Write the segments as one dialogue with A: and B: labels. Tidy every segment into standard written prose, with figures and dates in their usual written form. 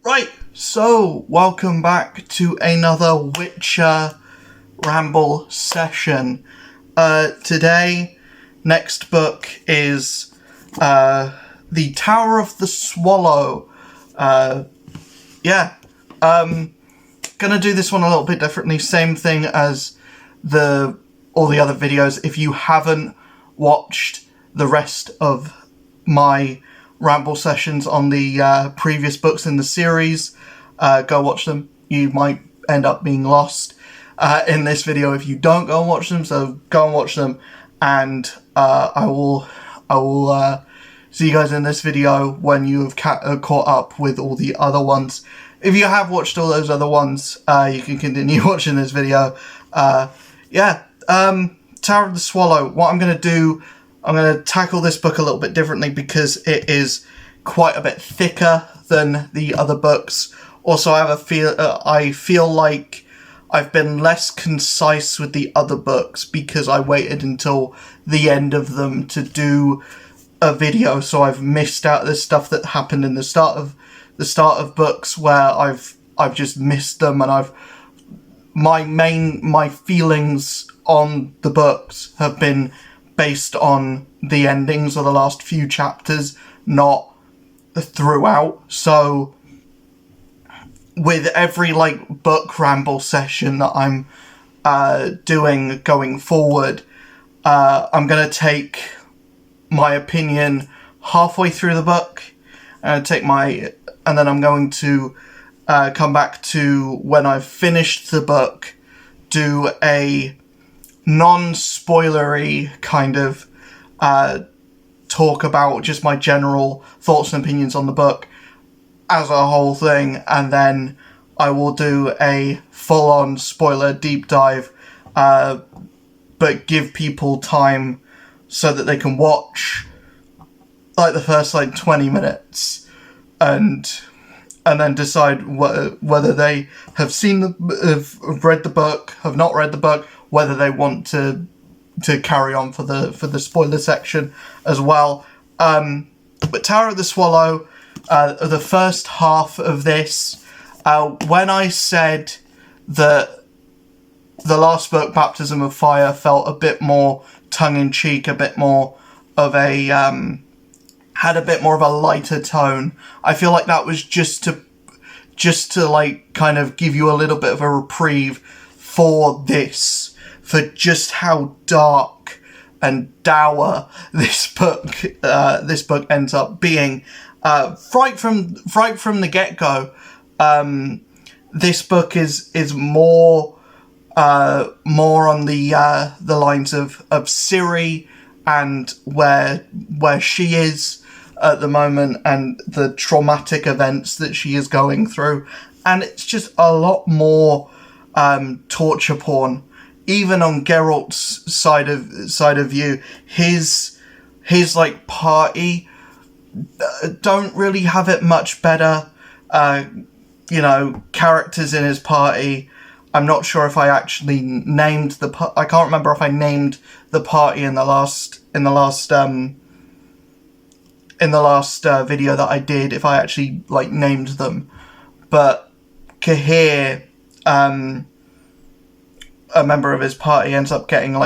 A: Right, so welcome back to another Witcher ramble session. Today, next book is The Tower of the Swallow. Gonna do this one a little bit differently. Same thing as all the other videos. If you haven't watched the rest of my ramble sessions on the previous books in the series, go watch them. You might end up being lost in this video if you don't go and watch them, so go and watch them, and I will see you guys in this video when you have caught up with all the other ones. If you have watched all those other ones, you can continue watching this video. Tower of the Swallow. What I'm going to do, I'm going to tackle this book a little bit differently because it is quite a bit thicker than the other books. Also, I feel like I've been less concise with the other books because I waited until the end of them to do a video, so I've missed out the stuff that happened in the start of books where I've just missed them, and my feelings on the books have been based on the endings of the last few chapters, not throughout. So with every book ramble session that I'm doing going forward, I'm gonna take my opinion halfway through the book, and then I'm going to come back to when I've finished the book, do a non-spoilery kind of talk about just my general thoughts and opinions on the book as a whole thing, and then I will do a full-on spoiler deep dive, but give people time so that they can watch the first 20 minutes and then decide whether they have read the book, have not read the book, whether they want to carry on for the spoiler section as well. But Tower of the Swallow, the first half of this, when I said that the last book, Baptism of Fire, felt a bit more tongue-in-cheek, a bit more of a had a bit more of a lighter tone, I feel like that was just to kind of give you a little bit of a reprieve for just how dark and dour this book ends up being. Right from the get-go, this book is more on the lines of Ciri and where she is at the moment and the traumatic events that she is going through, and it's just a lot more torture porn. Even on Geralt's side of view, his party don't really have it much better. Characters in his party. I'm not sure if I actually named I can't remember if I named the party in the last video that I did, if I actually named them. But Cahir, a member of his party, ends up getting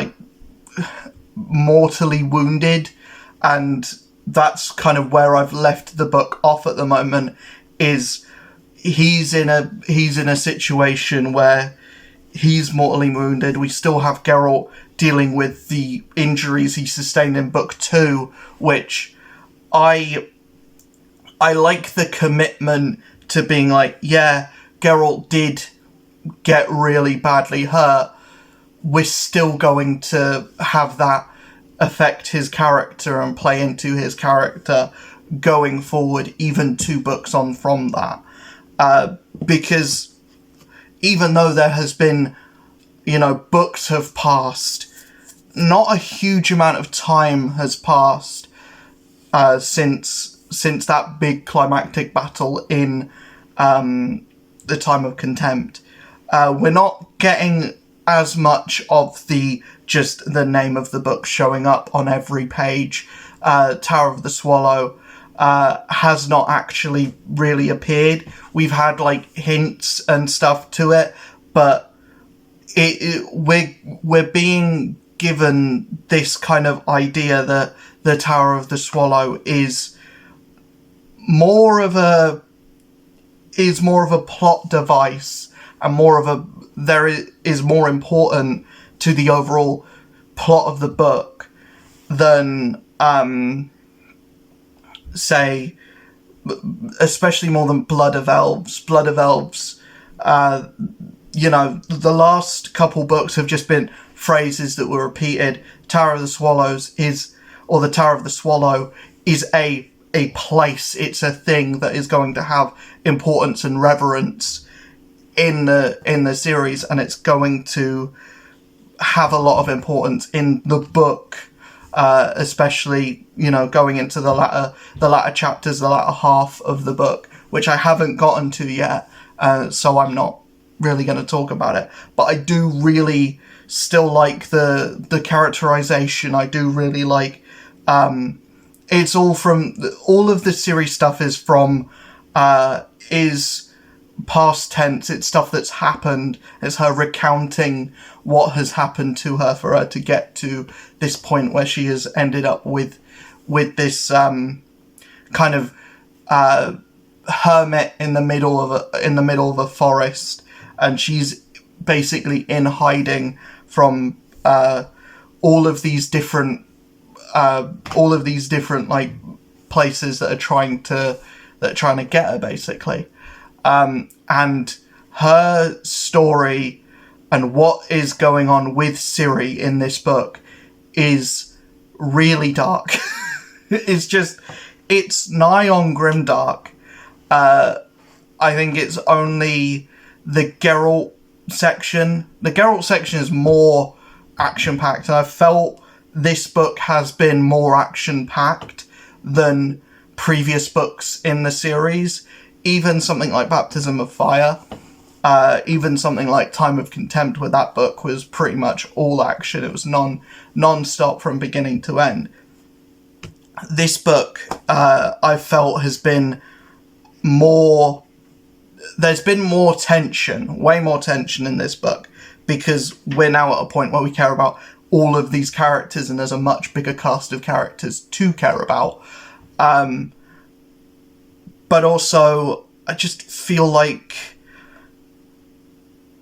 A: mortally wounded, and that's kind of where I've left the book off at the moment. Is he's in a situation where he's mortally wounded. We still have Geralt dealing with the injuries he sustained in book 2, which I like the commitment to being Geralt did get really badly hurt. We're still going to have that affect his character and play into his character going forward, even 2 books on from that. Because even though there has been, books have passed, not a huge amount of time has passed since that big climactic battle in the Time of Contempt. We're not getting as much of just the name of the book showing up on every page. Tower of the Swallow, has not actually really appeared. We've had like hints and stuff to it, but we're being given this kind of idea that the Tower of the Swallow is more of a plot device, and is more important to the overall plot of the book than say, especially more than Blood of Elves. Blood of Elves, the last couple books have just been phrases that were repeated. Tower of the Swallows the Tower of the Swallow is a place. It's a thing that is going to have importance and reverence in the series, and it's going to have a lot of importance in the book, especially going into the latter chapters, the latter half of the book, which I haven't gotten to yet, so I'm not really going to talk about it. But I do really still like the characterization. I do really like it's all of the series stuff is past tense. It's stuff that's happened. It's her recounting what has happened to her for her to get to this point where she has ended up with this kind of hermit in the middle of a forest, and she's basically in hiding from all of these different like places that are trying to get her, basically. And her story and what is going on with Ciri in this book is really dark. It's nigh on grimdark. I think it's only the Geralt section. The Geralt section is more action-packed, and I felt this book has been more action-packed than previous books in the series. Even something like Baptism of Fire, even something like Time of Contempt, where that book was pretty much all action. It was non-stop from beginning to end. This book, I felt, has been more... There's been more tension, way more tension in this book, because we're now at a point where we care about all of these characters, and there's a much bigger cast of characters to care about. But also, I just feel like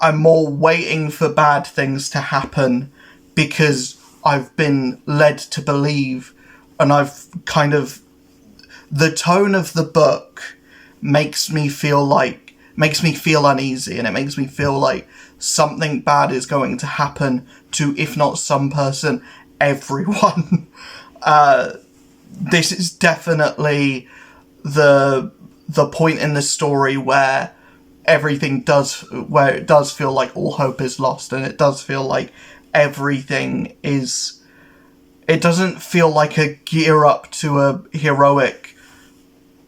A: I'm more waiting for bad things to happen because I've been led to believe, and I've kind of... The tone of the book makes me feel uneasy, and it makes me feel like something bad is going to happen to, if not some person, everyone. This is definitely the point in the story where it does feel like all hope is lost, and it does feel like everything is... It doesn't feel like a gear up to a heroic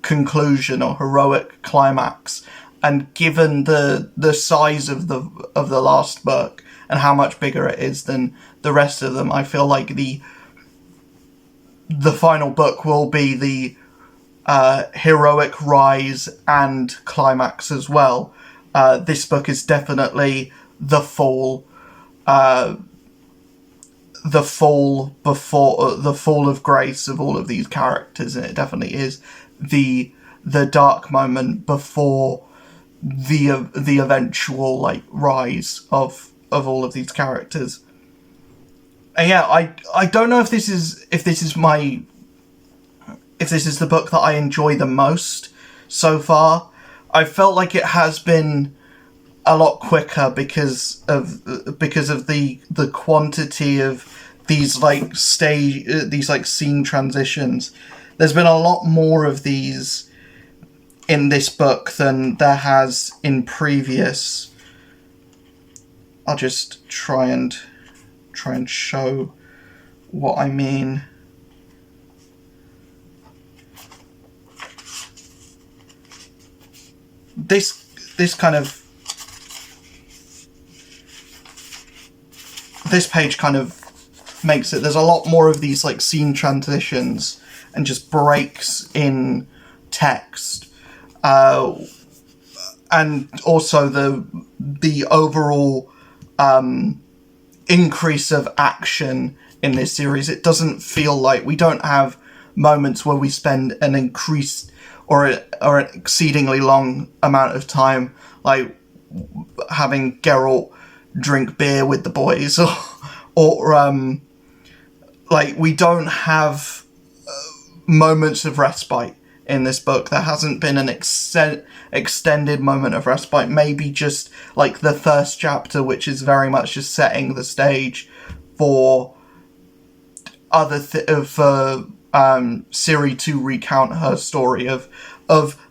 A: conclusion or heroic climax. And given the size of the last book and how much bigger it is than the rest of them, I feel like the final book will be the heroic rise and climax as well. This book is definitely the fall of grace of all of these characters, and it definitely is the dark moment before the eventual like rise of all of these characters. And yeah, I don't know if this is the book that I enjoy the most so far. I felt like it has been a lot quicker because of the quantity of these like scene transitions. There's been a lot more of these in this book than there has in previous. I'll just try and show what I mean. This page kind of makes it. There's a lot more of these like scene transitions and just breaks in text. And also the overall increase of action in this series. It doesn't feel like we don't have moments where we spend an increased or an exceedingly long amount of time, like having Geralt drink beer with the boys, or like we don't have moments of respite in this book. There hasn't been an extended moment of respite. Maybe just like the first chapter, which is very much just setting the stage for Ciri to recount her story of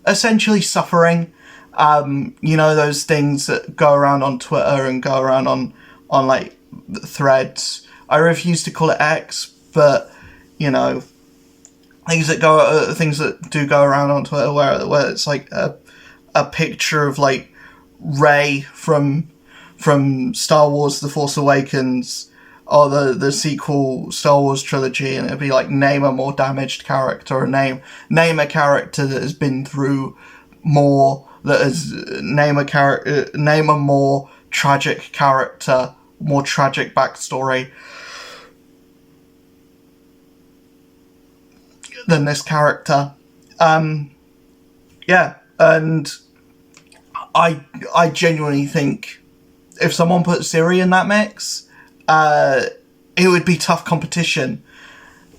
A: essentially suffering. Those things that go around on Twitter and go around on like threads. I refuse to call it X, but things that do go around on Twitter where it's like a picture of like Rey from Star Wars: The Force Awakens, or the sequel Star Wars trilogy, and it'd be like, name a more damaged character, or name a character that has been through more, name a more tragic character, more tragic backstory than this character. And I genuinely think if someone put Ciri in that mix, it would be tough competition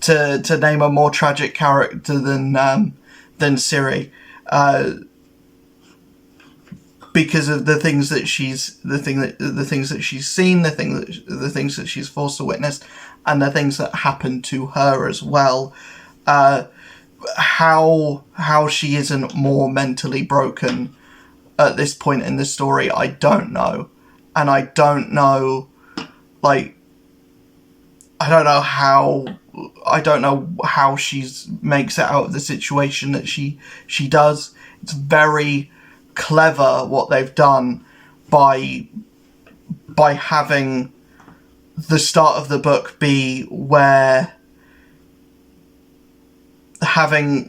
A: to name a more tragic character than Ciri, because of the things that she's seen, the things that she's forced to witness, and the things that happen to her as well. How she isn't more mentally broken at this point in the story, I don't know. And I don't know how she makes it out of the situation that she does. It's very clever what they've done by having the start of the book be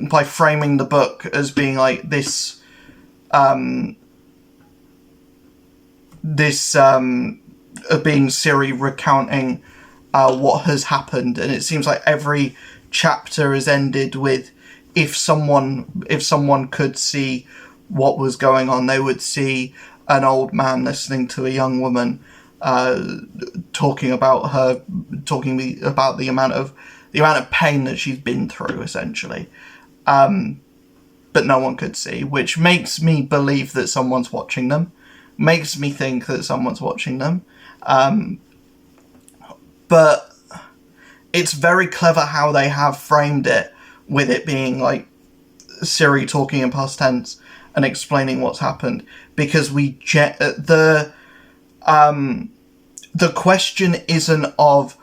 A: by framing the book as being like this being Ciri recounting what has happened, and it seems like every chapter is ended with, if someone could see what was going on, they would see an old man listening to a young woman talking about the amount of pain that she's been through, essentially, but no one could see, which makes me believe that someone's watching them, makes me think that someone's watching them. But it's very clever how they have framed it, with it being like Ciri talking in past tense and explaining what's happened, because the question isn't of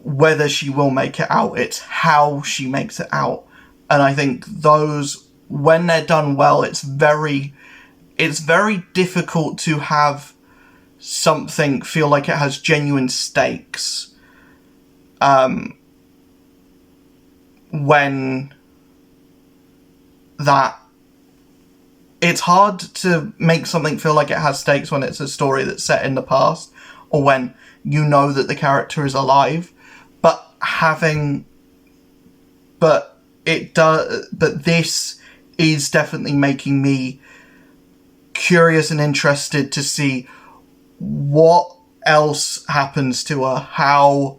A: whether she will make it out, it's how she makes it out. And I think those, when they're done well, it's very difficult to have something feel like it has genuine stakes when that it's hard to make something feel like it has stakes when it's a story that's set in the past, or when you know that the character is alive, but this is definitely making me curious and interested to see what else happens to her. How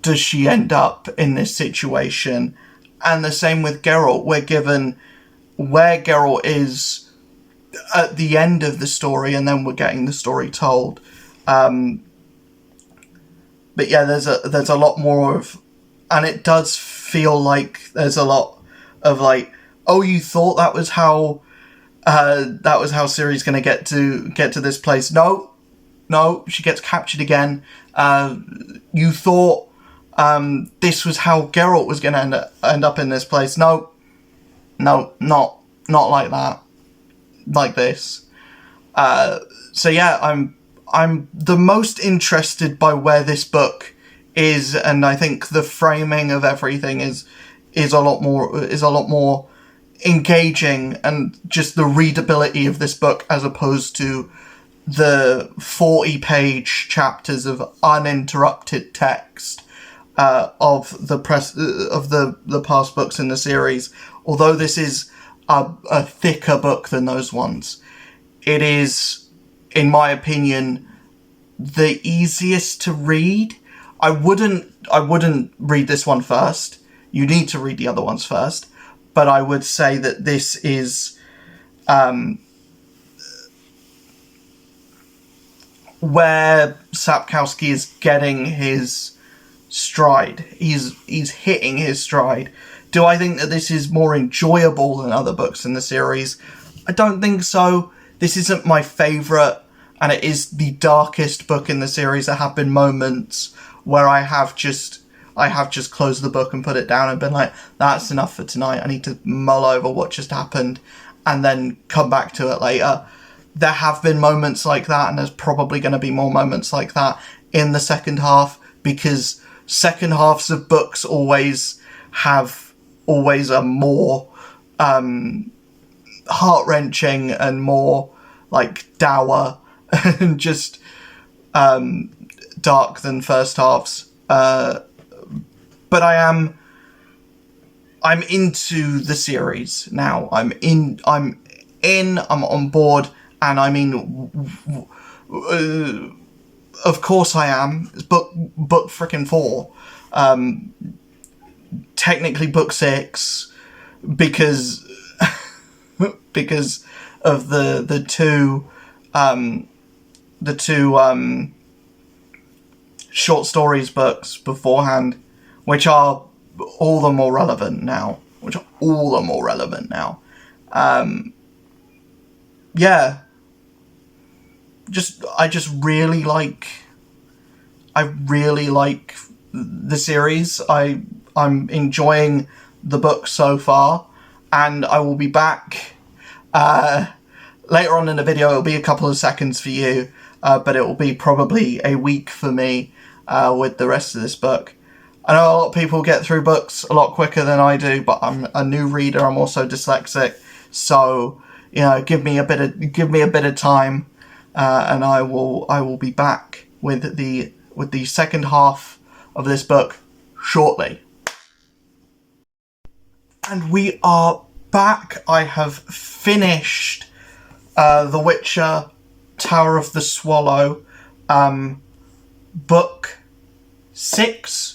A: does she end up in this situation? And the same with Geralt. We're given where Geralt is at the end of the story, and then we're getting the story told. But yeah, there's a lot more of, and it does feel like there's a lot of like, oh, you thought that was how Ciri's going to get to this place. No, she gets captured again. You thought this was how Geralt was going to end up in this place. No, not like that. Like this. So yeah, I'm the most interested by where this book is, and I think the framing of everything is is a lot more engaging, and just the readability of this book as opposed to the 40-page chapters of uninterrupted text of the past books in the series. Although this is a thicker book than those ones, it is, in my opinion, the easiest to read. I wouldn't read this one first. You need to read the other ones first. But I would say that this is where Sapkowski is getting his stride. He's hitting his stride. Do I think that this is more enjoyable than other books in the series? I don't think so. This isn't my favourite, and it is the darkest book in the series. There have been moments where I have just closed the book and put it down and been like, that's enough for tonight. I need to mull over what just happened and then come back to it later. There have been moments like that, and there's probably going to be more moments like that in the second half, because second halves of books always are more heart-wrenching and more like dour and just dark than first halves. But I'm into the series now. I'm on board, and I mean, of course I am. It's book frickin' 4. Technically book 6, because of the two short stories books beforehand, which are all the more relevant now. Yeah. I really like the series. I'm enjoying the book so far, and I will be back later on in the video. It'll be a couple of seconds for you, but it will be probably a week for me with the rest of this book. I know a lot of people get through books a lot quicker than I do, but I'm a new reader. I'm also dyslexic, so give me a bit of time, and I will be back with the second half of this book shortly. And we are back. I have finished The Witcher: Tower of the Swallow, book 6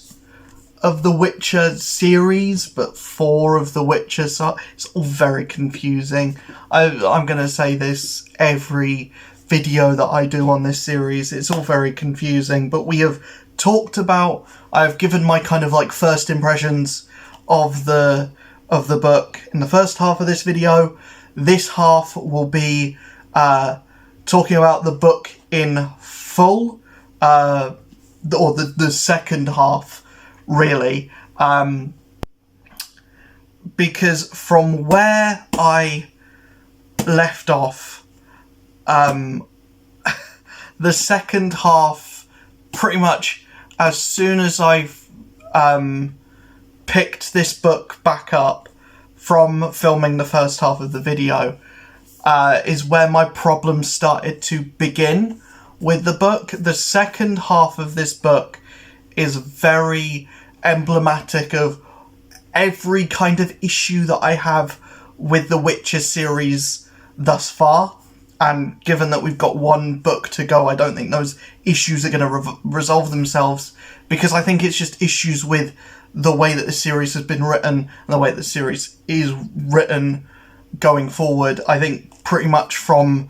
A: of the Witcher series, but 4 of the Witcher. So it's all very confusing. I'm going to say this every video that I do on this series. It's all very confusing, but we have talked about, I've given my kind of like first impressions of the book in the first half of this video. This half will be talking about the book in full, or the second half, really, because from where I left off, the second half, pretty much as soon as I've picked this book back up from filming the first half of the video, is where my problems started to begin with the book. The second half of this book is very emblematic of every kind of issue that I have with the Witcher series thus far. And given that we've got one book to go, I don't think those issues are going to resolve themselves, because I think it's just issues with the way that the series has been written and the way that the series is written going forward. I think pretty much from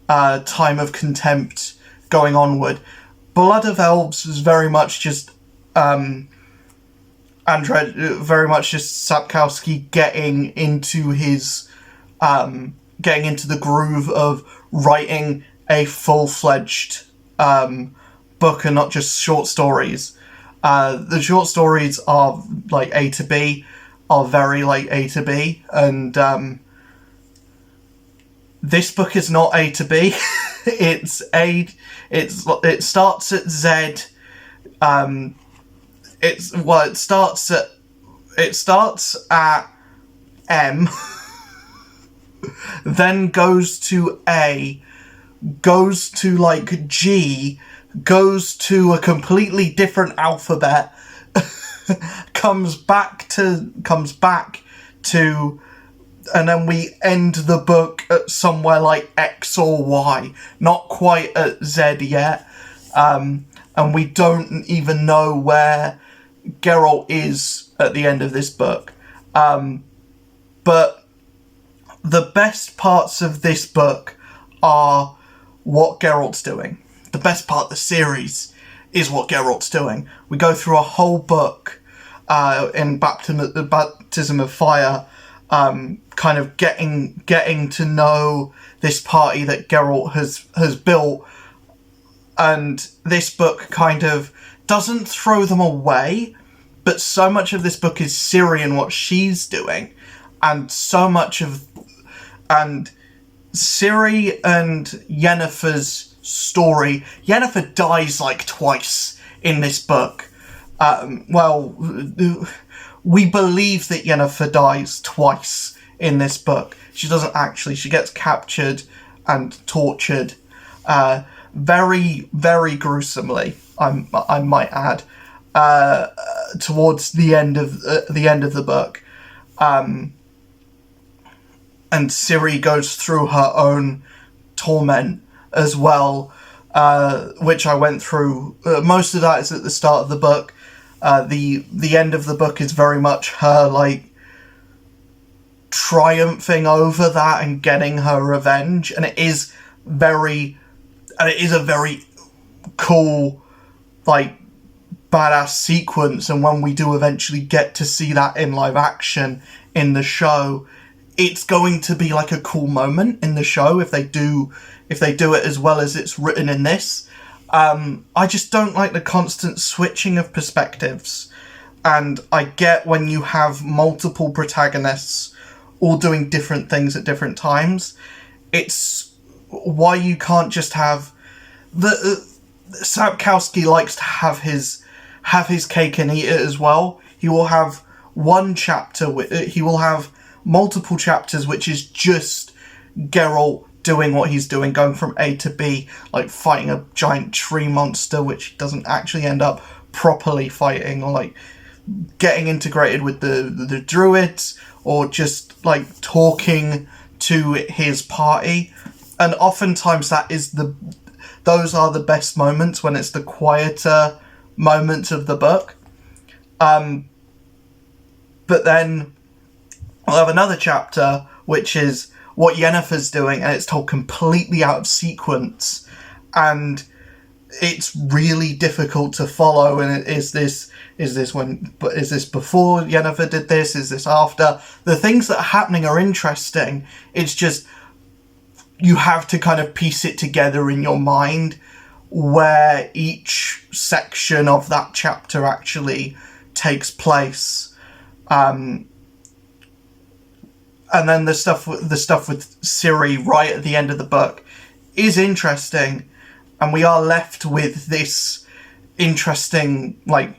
A: Time of Contempt going onward. Blood of Elves was very much just very much just Sapkowski getting into the groove of writing a full-fledged book and not just short stories. The short stories are like A to B, are very like A to B, and this book is not A to B. It starts at Z. It starts at it starts at M, then goes to A, goes to like G, goes to a completely different alphabet, comes back to, and then we end the book at somewhere like X or Y, not quite at Z yet, and we don't even know where Geralt is at the end of this book. But the best parts of this book are what Geralt's doing. The best part of the series is what Geralt's doing. We go through a whole book in Baptism of Fire, kind of getting to know this party that Geralt has built, and this book kind of doesn't throw them away, but so much of this book is Ciri and what she's doing, and so much of Ciri and Yennefer's story. Yennefer dies like twice in this book. We believe that Yennefer dies twice in this book. She doesn't actually. She gets captured and tortured, very, very gruesomely, I might add, towards the end of the book. And Ciri goes through her own torment as well, which I went through. Most of that is at the start of the book. The end of the book is very much her, like, triumphing over that and getting her revenge, and it is a very cool, like, badass sequence. And when we do eventually get to see that in live action in the show, it's going to be like a cool moment in the show if they do it as well as it's written in this. I just don't like the constant switching of perspectives, and I get when you have multiple protagonists all doing different things at different times. It's why you can't just have Sapkowski likes to have his cake and eat it as well. He will have one chapter, he will have multiple chapters which is just Geralt doing what he's doing, going from A to B, like fighting a giant tree monster which he doesn't actually end up properly fighting, or like getting integrated with the druids, or just like talking to his party. And oftentimes those are the best moments, when it's the quieter moments of the book. But then I'll have another chapter which is what Yennefer's doing, and it's told completely out of sequence, and it's really difficult to follow. And is this before Yennefer did this? Is this after? The things that are happening are interesting. It's just you have to kind of piece it together in your mind where each section of that chapter actually takes place. And then the stuff with Ciri right at the end of the book is interesting, and we are left with this interesting, like,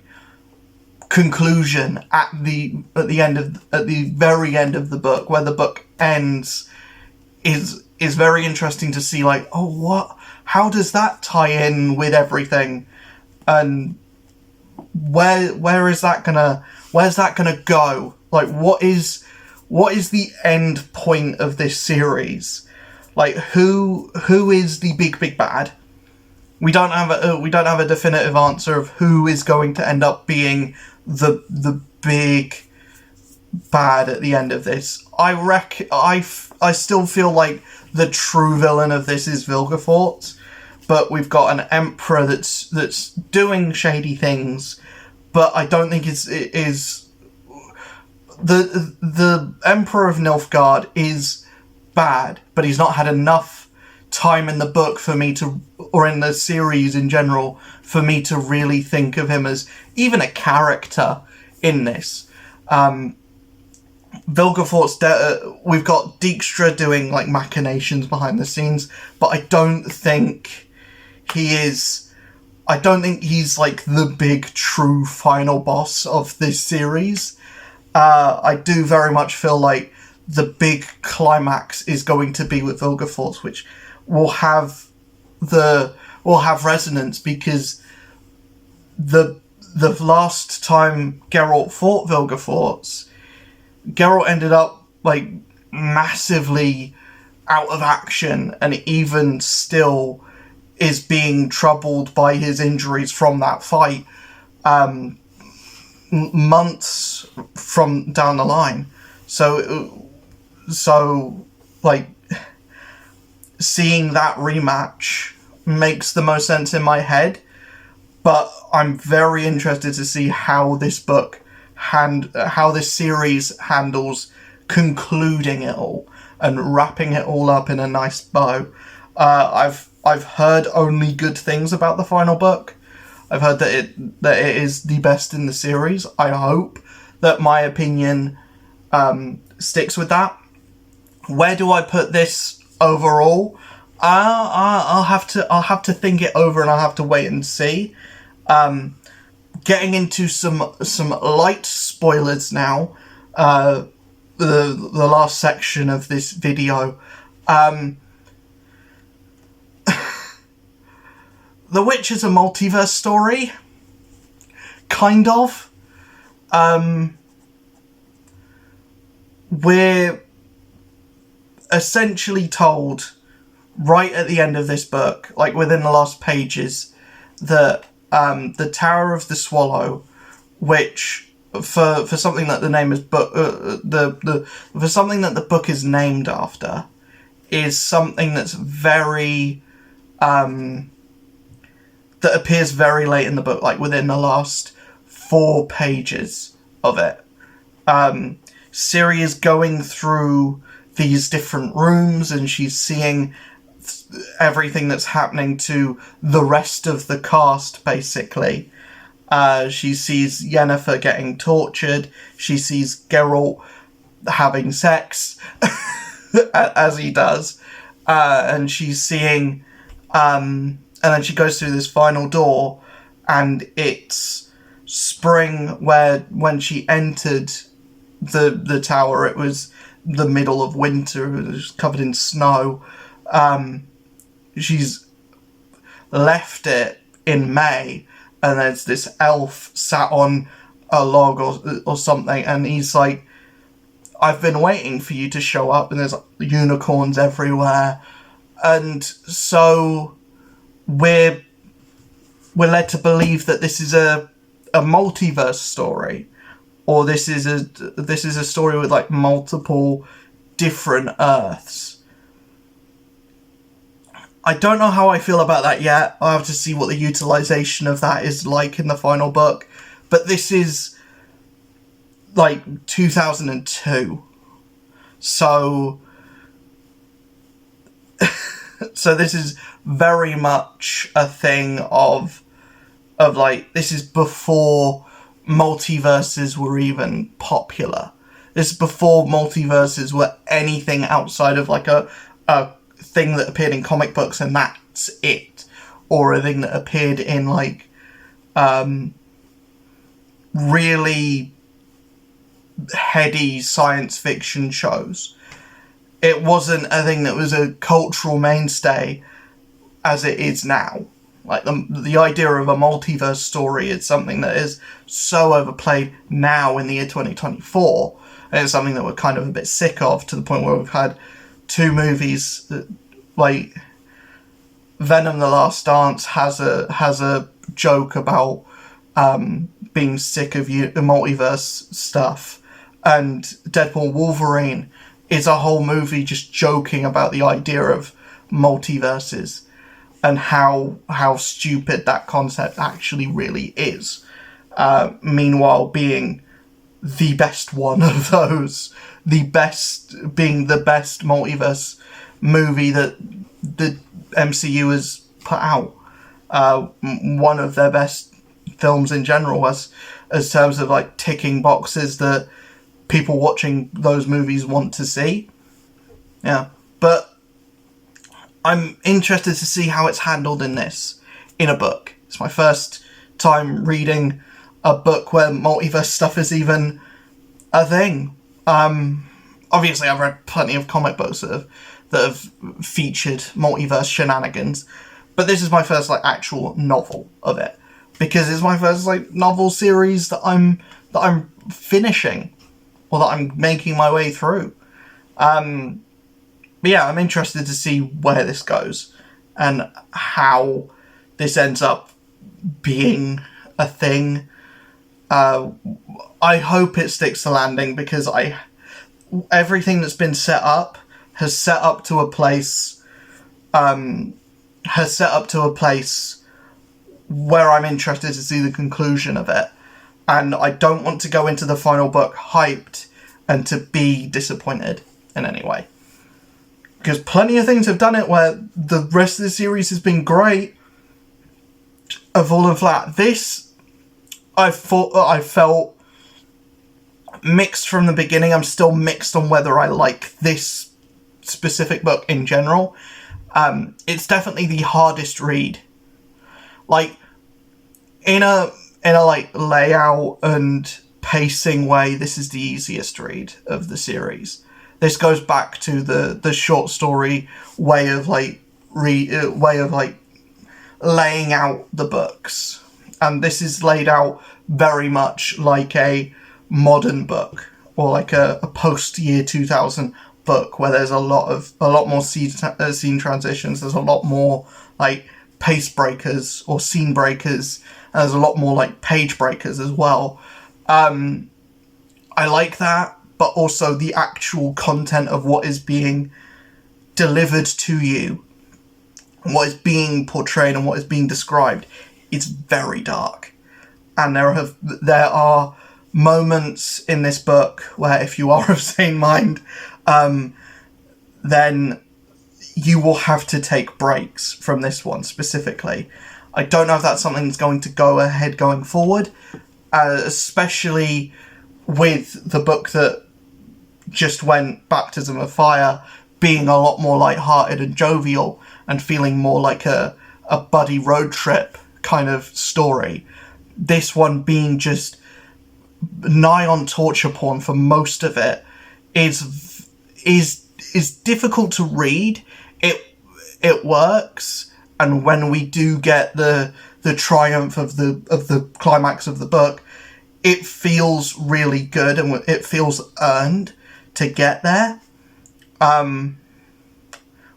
A: conclusion at the very end of the book, where the book ends, is very interesting to see, like, how does that tie in with everything, and where's that gonna go? Like, what is the end point of this series? Like, who is the big bad? We don't have a definitive answer of who is going to end up being the big bad at the end of this. I still feel like the true villain of this is Vilgefortz, but we've got an emperor that's doing shady things, but I don't think it is. The Emperor of Nilfgaard is bad, but he's not had enough time in the book for me to, or in the series in general, for me to really think of him as even a character in this. Vilgefortz, we've got Dijkstra doing, like, machinations behind the scenes, but I don't think he's like the big true final boss of this series. I do very much feel like the big climax is going to be with Vilgefortz, which will have resonance, because the last time Geralt fought Vilgefortz, Geralt ended up like massively out of action, and even still is being troubled by his injuries from that fight months from down the line. So like, seeing that rematch makes the most sense in my head, but I'm very interested to see how this how this series handles concluding it all and wrapping it all up in a nice bow. I've heard only good things about the final book. I've heard that it is the best in the series. I hope that my opinion sticks with that. Where do I put this overall? I'll have to think it over, and I'll have to wait and see. Getting into some light spoilers now. The last section of this video. The Witch is a multiverse story, kind of. We're essentially told right at the end of this book, like within the last pages, that the Tower of the Swallow, which for something that the name is for something that the book is named after, is something that's very that appears very late in the book, like within the last 4 pages of it. Ciri is going through these different rooms, and she's seeing everything that's happening to the rest of the cast, basically. She sees Yennefer getting tortured. She sees Geralt having sex, as he does. And she's seeing... and then she goes through this final door, and it's spring, where when she entered the tower, it was the middle of winter. It was covered in snow. She's left it in May, and there's this elf sat on a log or something, and he's like, I've been waiting for you to show up, and there's unicorns everywhere. And so we're led to believe that this is a multiverse story, or this is a story with like multiple different Earths. I don't know how I feel about that yet. I'll have to see what the utilization of that is like in the final book. But this is like 2002. So this is very much a thing of like, this is before multiverses were even popular. This is before multiverses were anything outside of like a thing that appeared in comic books and that's it, or a thing that appeared in like really heady science fiction shows. It wasn't a thing that was a cultural mainstay as it is now. Like the idea of a multiverse story is something that is so overplayed now in the year 2024, and it's something that we're kind of a bit sick of, to the point where we've had 2 movies that, like Venom: The Last Dance has a joke about being sick of multiverse stuff, and Deadpool Wolverine is a whole movie just joking about the idea of multiverses and how stupid that concept actually really is. Meanwhile, being the best one of those, being the best multiverse movie that the MCU has put out. One of their best films in general, as terms of like ticking boxes that people watching those movies want to see. Yeah, but I'm interested to see how it's handled in a book. It's my first time reading a book where multiverse stuff is even a thing. Obviously, I've read plenty of comic books that have featured multiverse shenanigans, but this is my first like actual novel of it, because it's my first like novel series that I'm finishing, or that I'm making my way through. But yeah, I'm interested to see where this goes and how this ends up being a thing. I hope it sticks to landing, because everything that's been set up has set up to a place where I'm interested to see the conclusion of it, and I don't want to go into the final book hyped and to be disappointed in any way, because plenty of things have done it where the rest of the series has been great, have fallen flat. This, I felt mixed from the beginning. I'm still mixed on whether I like this specific book in general. It's definitely the hardest read. Like, in a like layout and pacing way, this is the easiest read of the series. This goes back to the short story way of like laying out the books, and this is laid out very much like a modern book, or like a post year 2000 book, where there's a lot more scene transitions. There's a lot more like pace breakers or scene breakers, and there's a lot more like page breakers as well. I like that, but also the actual content of what is being delivered to you, what is being portrayed and what is being described, is very dark. And there are moments in this book where, if you are of sane mind, then you will have to take breaks from this one specifically. I don't know if that's something that's going to go ahead going forward, especially with the book that just went, Baptism of Fire, being a lot more lighthearted and jovial and feeling more like a buddy road trip kind of story. This one being just nigh on torture porn for most of it is difficult to read. It works, and when we do get the triumph of the climax of the book, it feels really good and it feels earned to get there.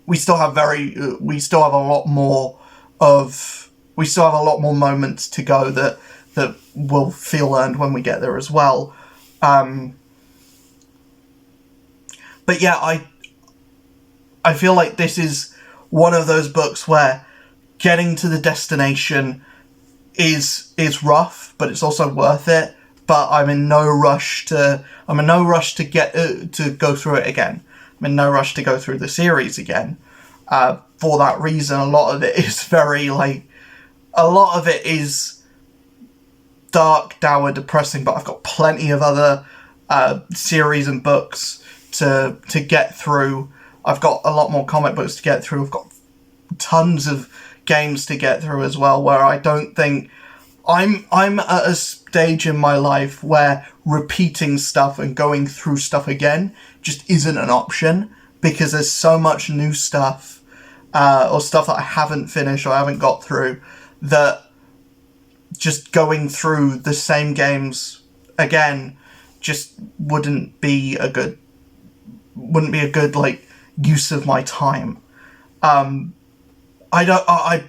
A: We still have a lot more moments to go that will feel earned when we get there as well. But yeah, I feel like this is one of those books where getting to the destination is rough, but it's also worth it. But I'm in no rush to get to go through it again. I'm in no rush to go through the series again. For that reason, a lot of it is dark, dour, depressing. But I've got plenty of other series and books to get through. I've got a lot more comic books to get through. I've got tons of games to get through as well, where I don't think I'm at a stage in my life where repeating stuff and going through stuff again just isn't an option, because there's so much new stuff or stuff that I haven't finished or I haven't got through, that just going through the same games again just wouldn't be a good like use of my time. I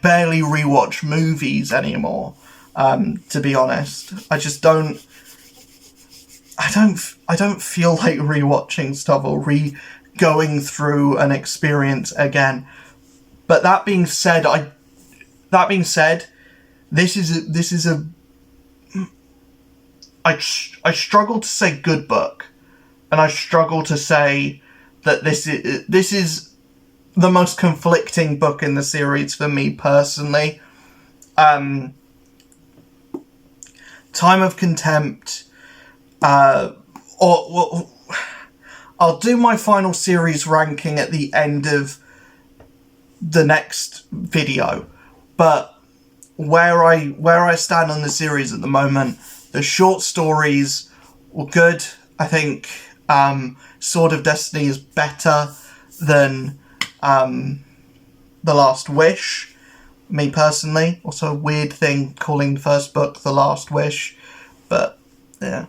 A: barely rewatch movies anymore, to be honest. I don't feel like rewatching stuff or going through an experience again. But that being said, I struggle to say good book, and I struggle to say that this is the most conflicting book in the series for me personally. Time of Contempt, I'll do my final series ranking at the end of the next video, but where I stand on the series at the moment, the short stories were good. I think Sword of Destiny is better than The Last Wish, me personally. Also a weird thing calling the first book The Last Wish, but yeah.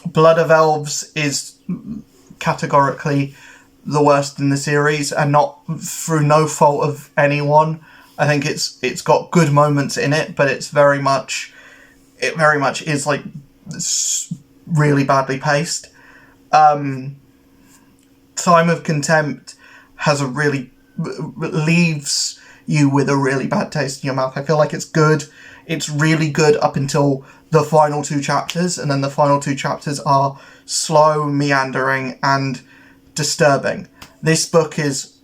A: Blood of Elves is categorically the worst in the series, and not through no fault of anyone. I think it's got good moments in it, but it very much is like really badly paced. Time of Contempt has leaves you with a really bad taste in your mouth. I feel like it's good. It's really good up until the final 2 chapters, and then the final 2 chapters are slow, meandering, and disturbing. This book is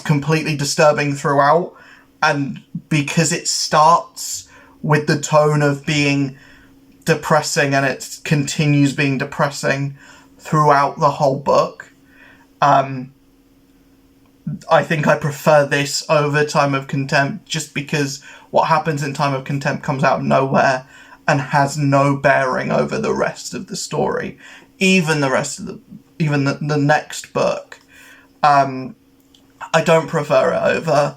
A: completely disturbing throughout, and because it starts with the tone of being depressing and it continues being depressing throughout the whole book, I think I prefer this over Time of Contempt, just because what happens in Time of Contempt comes out of nowhere and has no bearing over the rest of the story. Even the next book. I don't prefer it over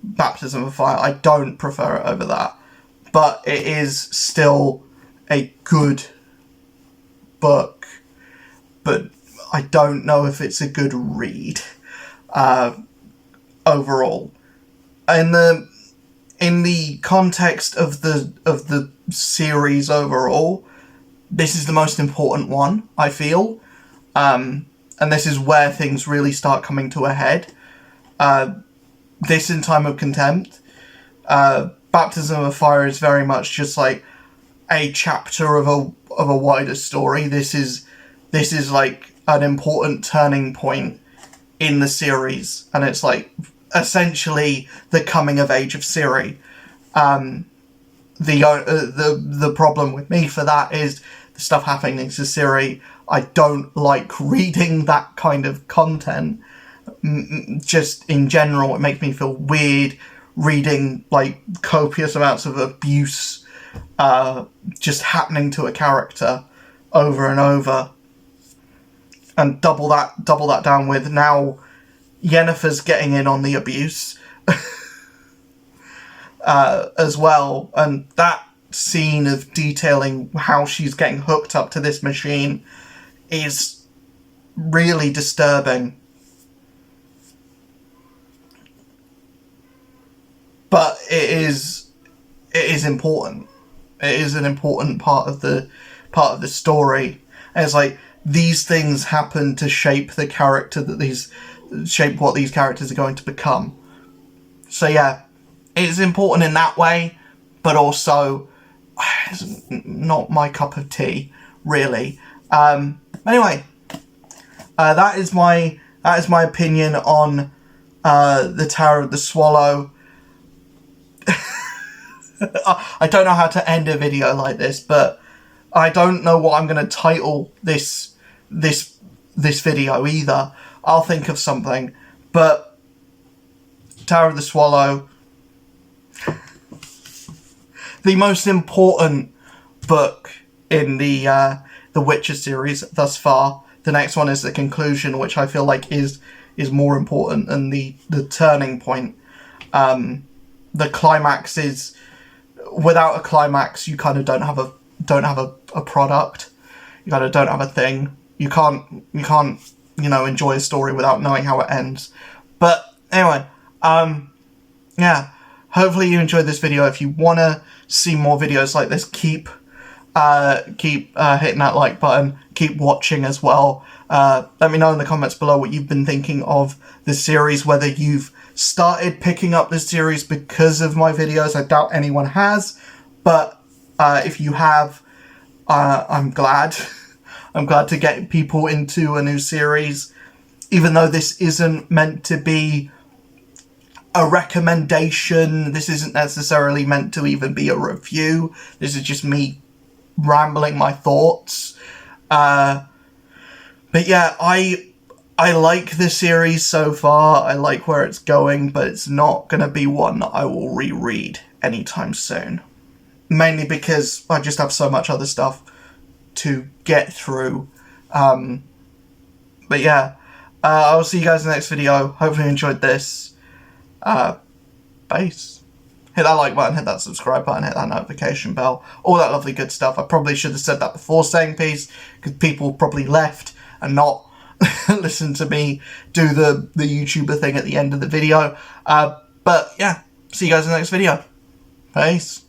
A: Baptism of Fire. I don't prefer it over that. But it is still a good book. But I don't know if it's a good read overall. In the context of the series overall, this is the most important one, I feel. And this is where things really start coming to a head. This in Time of Contempt. Baptism of Fire is very much just like a chapter of a wider story. This is like an important turning point in the series, and it's like essentially the coming of age of Ciri. The problem with me for that is the stuff happening to Ciri. I don't like reading that kind of content. Just in general, it makes me feel weird reading like copious amounts of abuse just happening to a character over and over. And double that down with now Yennefer's getting in on the abuse as well, and that scene of detailing how she's getting hooked up to this machine is really disturbing. But it is important. It is an important part of the story. And it's like these things happen to shape the character shape what these characters are going to become. So yeah, it's important in that way, but also it's not my cup of tea, really. Anyway, that is my opinion on the Tower of the Swallow. I don't know how to end a video like this, but I don't know what I'm going to title this video either. I'll think of something, but Tower of the Swallow, the most important book in the Witcher series thus far. The next one is the conclusion, which I feel like is more important, and the turning point. The climax is, without a climax, you kind of don't have a product. You kind of don't have a thing. You can't enjoy a story without knowing how it ends. But anyway, yeah. Hopefully you enjoyed this video. If you want to see more videos like this, keep hitting that like button. Keep watching as well. Let me know in the comments below what you've been thinking of the series, whether you've started picking up this series because of my videos. I doubt anyone has, but if you have, I'm glad. I'm glad to get people into a new series, even though this isn't meant to be a recommendation. This isn't necessarily meant to even be a review. This is just me rambling my thoughts. But yeah, I I like the series so far, I like where it's going, but it's not going to be one that I will reread anytime soon. Mainly because I just have so much other stuff to get through. But yeah, I'll see you guys in the next video. Hopefully you enjoyed this. Peace. Hit that like button, hit that subscribe button, hit that notification bell, all that lovely good stuff. I probably should have said that before saying peace, because people probably left and not listen to me do the YouTuber thing at the end of the video. But yeah, see you guys in the next video. Peace.